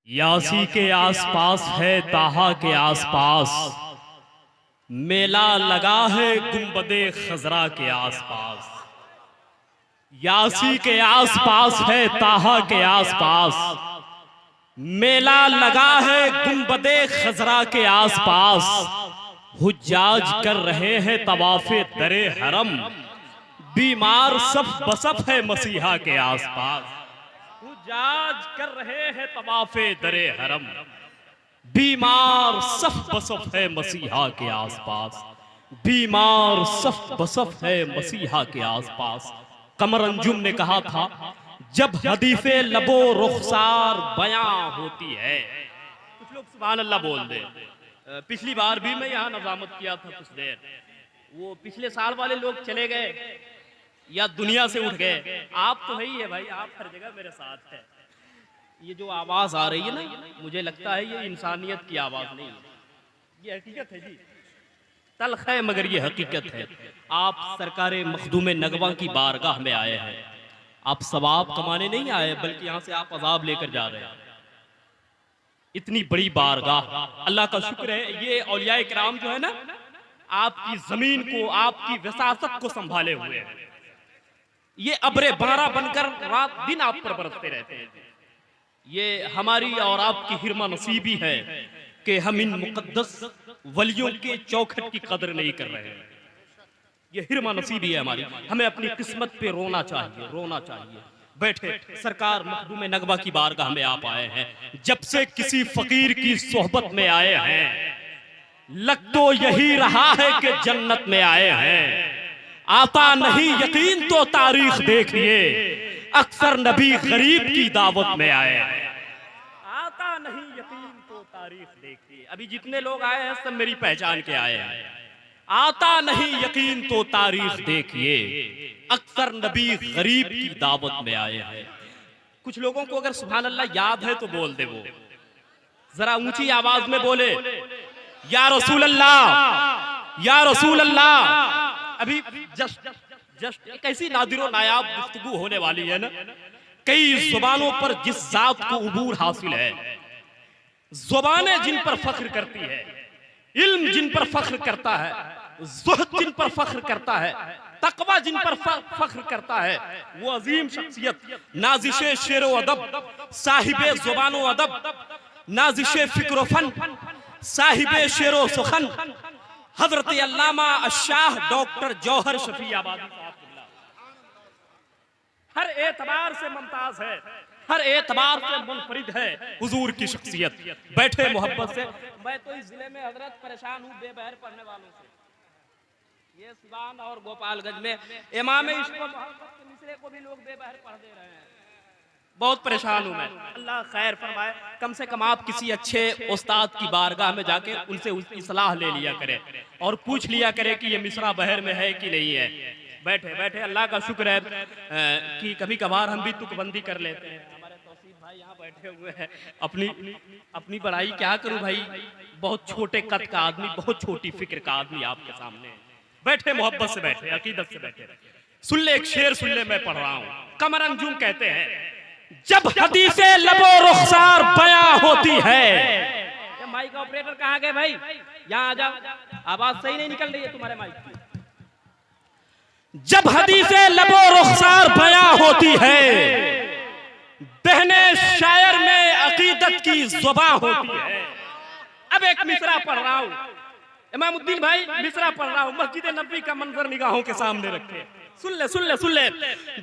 यासी के आसपास है ताहा के आसपास, मेला लगा है गुंबदे खजरा के आसपास। यासी के आसपास है ताहा के आसपास, मेला लगा है गुंबदे खजरा के आसपास। हुज्जाज कर रहे हैं तवाफे दरे हरम, बीमार सफ बसफ है मसीहा के आसपास। हुज्जाज कर रहे हैं तवाफे दरे हरम, बीमार सफ बसफ है मसीहा के आसपास। बीमार सफ बसफ है मसीहा के आसपास। कमर अंजुम ने कहा था, जब हदीफे लबो रुखसार बयां होती है। कुछ लोग सुभान अल्लाह बोल दे। पिछली बार भी मैं यहाँ नजामत किया था कुछ देर, वो पिछले साल वाले लोग चले गए या दुनिया से उठ गए। आप तो है ही है भाई, आप हर जगह मेरे साथ है। ये जो आवाज आ रही है ना, मुझे लगता है ये इंसानियत की आवाज नहीं है, ये हकीकत है जी। तल्ख है मगर ये हकीकत है। आप सरकारे मखदूम नगवा की बारगाह में आए हैं। आप सवाब कमाने नहीं आए, बल्कि यहाँ से आप अजाब लेकर जा रहे हैं। इतनी बड़ी बारगाह, अल्लाह का शुक्र है ये औलिया किराम जो है ना, आपकी जमीन को, आपकी विसासत को संभाले हुए हैं। ये अब्रे बारा बनकर रात दिन आप पर बरसते रहते हैं। ये हमारी और आपकी हिरमा नसीबी है कि हम इन मुकद्दस वलियों के चौखट की कदर नहीं कर रहे हैं। ये हिरमा नसीबी है हमारी, हमें अपनी किस्मत पे रोना चाहिए, रोना चाहिए। बैठे सरकार मखदूम नगवा की बारगाह में आप आए हैं। जब से किसी फकीर की सोहबत में आए हैं, लग तो यही रहा है कि जन्नत में आए हैं। आता नहीं यकीन तो तारीख देखिए, अक्सर नबी गरीब की दावत में आए हैं। आता नहीं यकीन तो तारीख देखिए। अभी जितने लोग आए हैं सब मेरी पहचान के आए हैं। आता नहीं यकीन तो तारीख देखिए, अक्सर नबी गरीब की दावत में आए हैं। कुछ लोगों को अगर सुभान अल्लाह याद है तो बोल दे, वो जरा ऊंची आवाज में बोले, या रसूल अल्लाह, या रसूल अल्लाह। अभी जस्ट एक ऐसी नादिरो नायाब गुफ्तगू होने वाली है ना, कई जुबानों पर जिस जात को उबूर हासिल है, जुबानें जिन पर फख्र करती है, इल्म जिन पर फख्र करता है, ज़ुहद जिन पर फख्र करता है, तकवा जिन पर फख्र करता है, वो अजीम शख्सियत, नाजिशे शेरो अदब, साहिबे जुबानो अदब, नाजिशे फिक्र फन, साहिबे शेरो सुखन, हजरत अल्लामा अशाह डॉक्टर जौहर शफी आबादी साहब हर एतबार से मुमताज है, हर एतबार से मुनफरिद है हुजूर की शख्सियत। बैठे मोहब्बत से। मैं तो इस जिले में हजरत परेशान हूँ बेबहर पढ़ने वालों से। ये सिवान और गोपालगंज में इमाम इश्क व मोहब्बत के मिसरे को भी लोग बेबहर पढ़ दे रहे हैं। बहुत परेशान हूँ मैं। अल्लाह खैर फरमाए। कम से कम आप किसी अच्छे उस्ताद की बारगाह में जाके उनसे उसकी सलाह ले लिया करें और पूछ लिया करें कि ये मिसरा बहर में है कि नहीं है। बैठे बैठे अल्लाह का शुक्र है कि कभी कभार हम भी तुकबंदी कर लेते हैं। हमारे तौसीफ भाई यहाँ बैठे हुए हैं। अपनी बड़ाई क्या करूं भाई, बहुत छोटे कद का आदमी, बहुत छोटी फिक्र का आदमी आपके सामने बैठे। मोहब्बत से बैठे, अकीदत से बैठे। सुन ले एक शेर, सुन ले, मैं पढ़ रहा हूँ। कमर अंजुम कहते हैं, जब हदीसे लबो रुखसार बयां होती है। माइक ऑपरेटर कहाँ गए भाई, यहाँ आ जाओ, आवाज सही नहीं निकल रही है तुम्हारे माइक की। जब हदीसे लबो रुखसार बयां होती है, बहने शायर में अकीदत की ज़ुबां होती है। अब एक मिसरा पढ़ रहा हूँ, इमामुद्दीन भाई मिसरा पढ़ रहा हूँ। मस्जिद नबी का मंजर निगाहों के सामने रखे। सुन ले सुन ले सुन ले।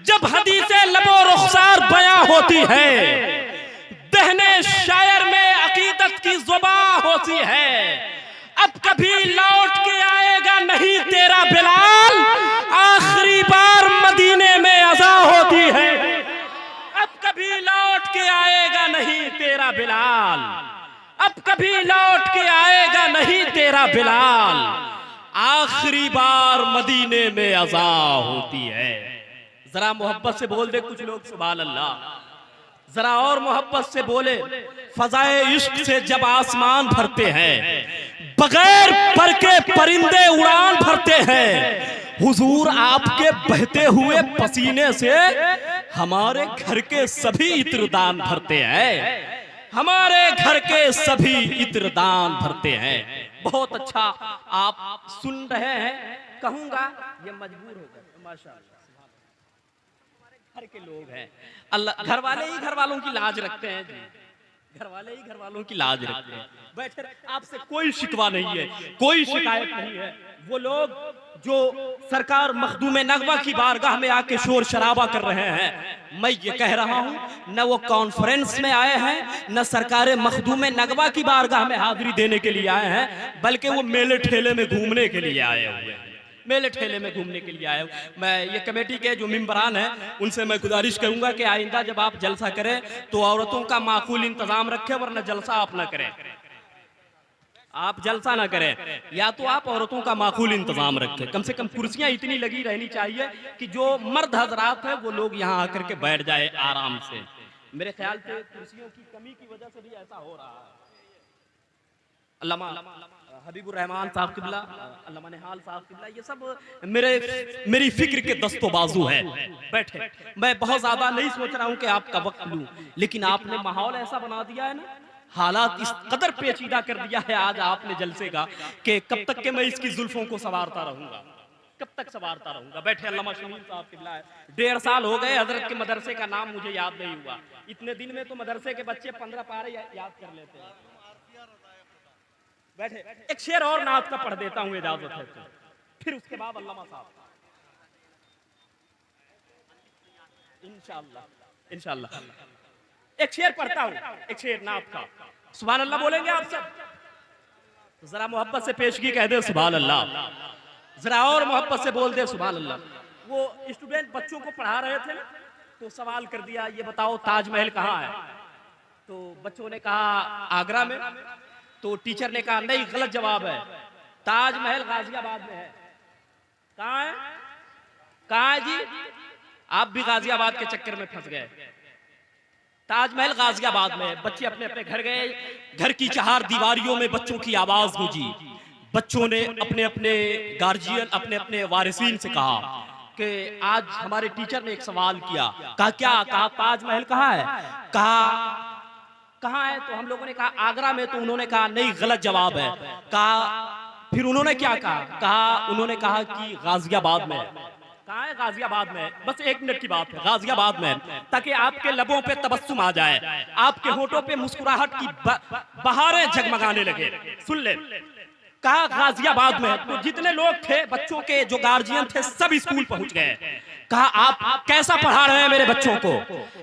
जब हदीसे लबो रुखसार बयां होती है, बहने शायर में अकीदत की ज़ुबां होती है। अब कभी लौट के आएगा नहीं तेरा बिलाल, आखिरी बार मदीने में अज़ा होती है। अब कभी लौट के आएगा नहीं तेरा बिलाल, अब कभी लौट के आएगा नहीं तेरा बिलाल, आखिरी बार मदीने में अज़ा होती है। जरा मोहब्बत से बोल दे कुछ लोग सुभान अल्लाह। जरा और मोहब्बत से बोले, फजाए इश्क से जब आसमान भरते हैं, बगैर पर के परिंदे उड़ान भरते हैं। हुजूर आपके बहते हुए पसीने से हमारे घर के सभी इत्रदान भरते हैं। हमारे घर के सभी इत्र दान भरते हैं। बहुत अच्छा आप सुन रहे हैं, कहूंगा ये मजबूर हो गए। माशाअल्लाह, हमारे घर के लोग हैं, अल्लाह घर वाले ही घर वालों की लाज रखते हैं जी, घर वाले ही घर वालों की लाज रखते हैं। बैठे आपसे कोई शिकवा नहीं है, कोई शिकायत नहीं है। वो लोग जो सरकार मखदूम नगवा की बारगाह में आके शोर शराबा कर रहे हैं, मैं ये कह रहा हूँ, न वो कॉन्फ्रेंस में आए हैं, न सरकार मखदूम नगवा की बारगाह में हाजिरी देने के लिए आए हैं, बल्कि वो मेले ठेले में घूमने के लिए आए हुए हैं, मेले ठेले में घूमने के लिए आए। मैं ये कमेटी के जो मेंबरान हैं उनसे मैं गुजारिश करूंगा कि आइंदा जब आप जलसा करें तो औरतों का माकूल इंतजाम रखें, वरना जलसा आप ना करें, आप जलसा ना करें, या तो आप औरतों का माकूल इंतजाम रखें। कम से कम कुर्सियां इतनी लगी रहनी चाहिए कि जो मर्द हजरात हैं वो लोग यहाँ आकर के बैठ जाए आराम से। मेरे ख्याल से कुर्सियों की कमी की वजह से भी ऐसा हो रहा है। अल्लामा हबीबुर रहमान साहब किबला, अल्लामा निहाल साहब किबला, ये सब मेरी फिक्र के दस्तो बाजू है। बैठे, मैं बहुत ज्यादा नहीं सोच रहा हूँ कि आपका वक्त लूं, लेकिन आपने माहौल ऐसा बना दिया है ना, हालात इस कदर पेचीदा कर दिया है आज आपने जलसे का कि कब तक के मैं इसकी जुल्फों को सवारता रहूंगा, कब तक सवारता रहूंगा। बैठे अल्लामा शमील साहब किबला है, 1.5 साल हो गए हजरत के मदरसे का नाम मुझे याद नहीं हुआ। इतने दिन में तो मदरसे के बच्चे 15 पारे याद कर लेते हैं। बैठे, एक शेर और नात का पढ़ देता हूं इजाजत है तो, फिर उसके बाद अल्लामा साहब इंशाअल्लाह इंशाअल्लाह एक शेर पढ़ता हूं, एक शेर नात का। सुभान अल्लाह बोलेंगे आप सब, जरा मोहब्बत से पेशगी कह दे सुभान अल्लाह, जरा और मोहब्बत से बोल दे सुभान अल्लाह। वो स्टूडेंट बच्चों को पढ़ा रहे थे ना, तो सवाल कर दिया, ये बताओ ताजमहल कहाँ है? तो बच्चों ने कहा आगरा में। तो टीचर ने कहा नहीं, गलत जवाब है, ताजमहल गाजियाबाद में है। कहाँ है? कहाँ है जी? आप भी गाजियाबाद के चक्कर में फंस गए। ताजमहल गाजियाबाद में। बच्चे अपने अपने घर गए, घर की 4 दीवारियों में बच्चों की आवाज गूंजी। बच्चों ने अपने अपने गार्जियन, अपने अपने वारिसीन से कहा कि आज हमारे टीचर ने एक सवाल किया। कहा क्या? कहा ताजमहल कहाँ है? कहा कहाँ है? तो हम लोगों ने कहा आगरा में। तो उन्होंने कहा नहीं, गलत जवाब है। कहा फिर उन्होंने क्या कहा? कहा उन्होंने कहा कि गाजियाबाद में। कहाँ है? गाजियाबाद में। बस 1 मिनट की बात है, गाजियाबाद में, ताकि आपके लबों पे तबस्सुम आ जाए, आपके होठों पे मुस्कुराहट की बहारें जगमगाने लगे। सुन ले, कहा गाजियाबाद में। तो जितने लोग थे बच्चों के जो गार्जियन थे सब स्कूल पहुंच गए। कहा आप कैसा पढ़ा रहे हैं मेरे बच्चों को?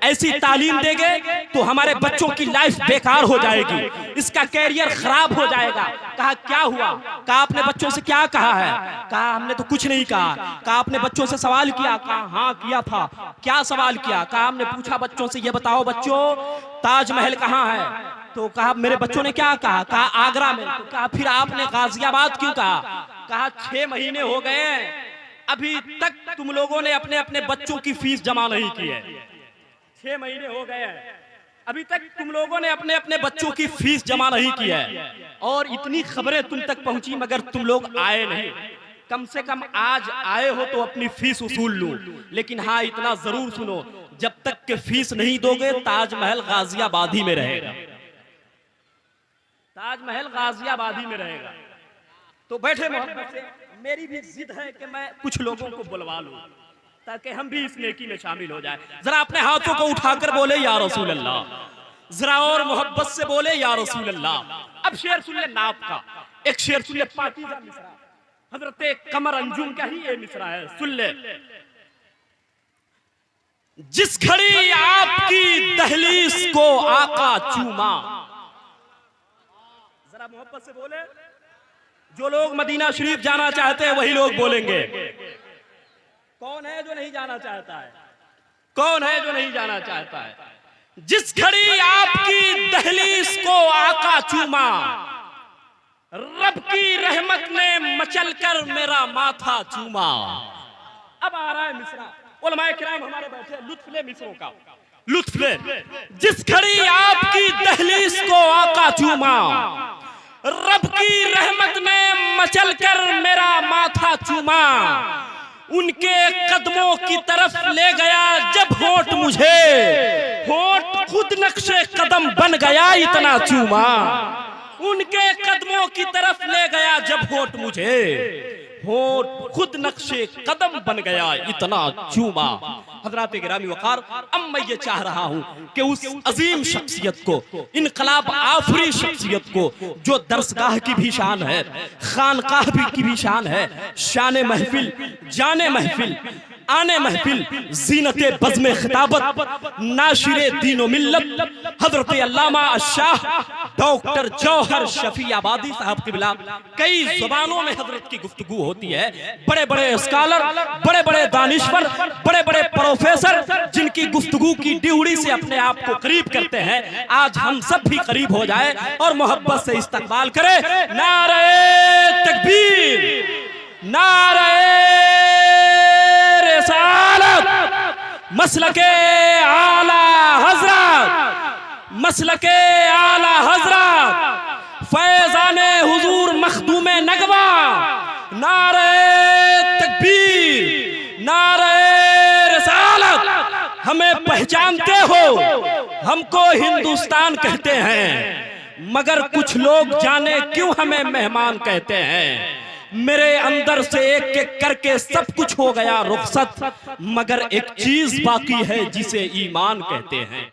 ऐसी तालीम देंगे तो हमारे बच्चों की लाइफ बेकार हो जाएगी, इसका कैरियर खराब हो जाएगा। कहा क्या हुआ? कहा आपने बच्चों से क्या कहा है? कहा हमने तो कुछ नहीं कहा। कहा आपने बच्चों से सवाल किया? कहा हाँ किया था। क्या सवाल किया? कहा हमने पूछा बच्चों से, ये बताओ बच्चों ताजमहल कहाँ है? तो कहा मेरे बच्चों ने क्या कहा? कहा आगरा में। तो कहा फिर आपने गाजियाबाद क्यों कहा? कहा 6 महीने हो गए अभी तक तुम लोगों ने अपने अपने बच्चों की फीस जमा नहीं की है। 6 महीने हो गए अभी तक तुम लोगों ने अपने अपने बच्चों की फीस जमा नहीं की है, और इतनी खबरें तुम तक पहुंची मगर तुम लोग आए नहीं। कम से कम आज आए हो तो अपनी फीस वसूल लो। लेकिन हाँ इतना जरूर सुनो, जब तक के फीस नहीं दोगे ताजमहल गाजियाबाद ही में रहेगा, ताजमहल गाजियाबाद ही में रहेगा। तो बैठे मोहब्बत से, मेरी भी जिद है कि मैं कुछ लोगों को बुलवा लूं ताकि हम भी इस नेकी में शामिल हो जाए। जरा अपने हाथों को उठाकर बोले या रसूल अल्लाह, जरा और मोहब्बत से बोले या रसूल अल्लाह। अब शेर सुन ले नात का, एक शेर सुन ले पाकीज़ा मिसरा, हजरत कमर अंजुम का ही ये मिसरा है, सुन ले। जिस घड़ी आपकी दहलीज को आका चूमा, जरा मोहब्बत से बोले। जो लोग मदीना शरीफ जाना चाहते हैं वही लोग बोलेंगे। कौन है जो नहीं जाना चाहता है? कौन है जो नहीं जाना चाहता है? जिस घड़ी आपकी दहलीज को आका चूमा, रब की रहमत ने मचलकर मेरा माथा चूमा। अब आ रहा है मिसरा, उलमाए किराम हमारे बैठे, लुत्फ ले मिसरों का, लुत्फ ले। जिस घड़ी आपकी दहलीज को आका चूमा, रब की रहमत ने मचलकर मेरा माथा चूमा, उनके कदमों की तरफ ले गया जब होंठ मुझे, होंठ खुद नक्शे कदम बन गया इतना चूमा। उनके कदमों की तरफ ले गया जब होंठ मुझे, होंठ खुद नक्शे कदम बन गया इतना चूमा। हज़रात गिरामी वक़ार, अब मैं ये चाह रहा हूं कि उस अजीम शख्सियत को, इनकलाब आफरी शख्सियत को, जो दरसगाह की भी शान है, खानकाह की भी शान है, शान महफिल, जाने महफिल, आने महफिल, जीनते बज़्म खिताबत, नाशिरे दीनो मिल्लत, हजरत अल्लामा अशाह डॉक्टर जौहर शफी आबादी साहब क़िबला। कई ज़ुबानों में हजरत की गुफ्तगू होती है। बड़े बड़े स्कॉलर, बड़े बड़े दानिश्वर, बड़े बड़े प्रोफेसर, जिनकी गुफ्तगू की ड्यूटी से अपने आप को करीब करते हैं, आज हम सब भी करीब हो जाए और मोहब्बत से इस्तकबाल करें। नारे तकबीर, नारे रिसालत, मसलके आला हजरत, मसलके आला हजरत, फैज़ाने हुजूर मखदूमे नगवा। नारे तकबीर, नारे रिसालत। हमें पहचानते हो, हमको हिंदुस्तान कहते हैं, मगर कुछ लोग जाने क्यों हमें मेहमान कहते हैं। मेरे अंदर से एक एक करके सब कुछ हो गया रुखसत, मगर एक चीज बाकी है जिसे ईमान कहते हैं।